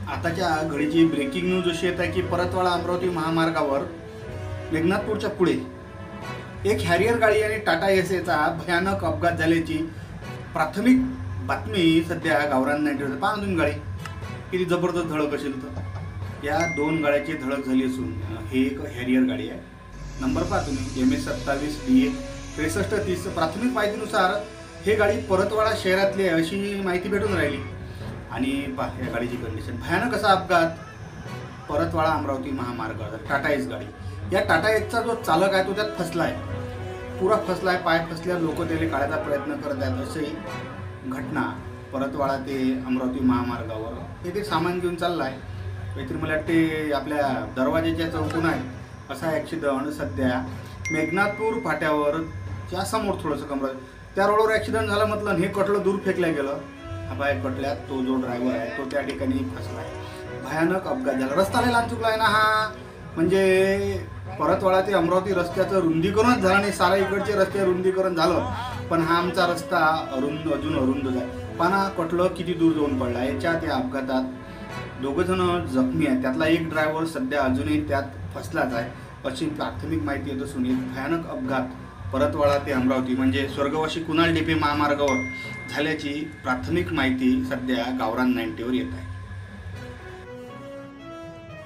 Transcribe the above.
आताच्या घडीची breaking news अशी येत आहे की परतवाडा अमरावती महामार्गावर मेघनाथपूरच्या पुढे एक हॅरियर गाडी आणि टाटा एसचा भयानक अपघात झाल्याची प्राथमिक बातमी सध्या गावरान 90 पहा तुम्ही गाडी किती जबरदस्त धडक असेल तर या दोन गाड्याची धडक झाली असून हे एक हॅरियर गाडी आहे। नंबर पहा तुम्ही MS27 DA 6330। प्राथमिक माहितीनुसार हे गाडी परतवाडा शहरातली आहे अशी माहिती भेटून राहिली। आणि पहा या गाडीची कंडिशन भयानक असा अपघात परतवाडा अमरावती महामार्गावर टाटा एस गाडी। या टाटा एसचा जो चालक आहे तो त्यात फसलाय, पुरा फसलाय, पाय फसल्या, लोक त्याला काढायचा प्रयत्न करत आहेत। अशी घटना परतवाडा ते अमरावती महामार्गावर येथे सामान घेऊन चाललाय काहीतरी मला वाटते आपल्या दरवाजाच्या चौकून आहे असा ॲक्सिडंट सध्या मेघनाथपूर फाट्यावर त्या समोर थोडंसं कमरा त्या रोडवर ॲक्सिडंट झाला म्हटलं हे कटलं दूर फेकल्या गेलं। हा बाय कटल्यात तो जो ड्रायव्हर आहे तो त्या ठिकाणी फसलाय। भयानक अपघात झाला, रस्ता लय लांब चुकला आहे ना हा। म्हणजे परतवाडा ते अमरावती रस्त्याचं रुंदीकरणच झालं नाही, सारा इकडचे रस्ते रुंदीकरण झालं पण हा आमचा रस्ता अजून अरुंद आहे। पाना कटलं किती दूर जाऊन पडला। याच्या त्या अपघातात दोघंजण जखमी आहेत, त्यातला एक ड्रायव्हर सध्या अजूनही त्यात फसलाच आहे अशी प्राथमिक माहिती येत असून एक भयानक अपघात परतवाडा ते अमरावती म्हणजे स्वर्गवासी कुणाल डेपे महामार्गावर झाल्याची प्राथमिक माहिती सध्या गावरान 90 वर येत आहे।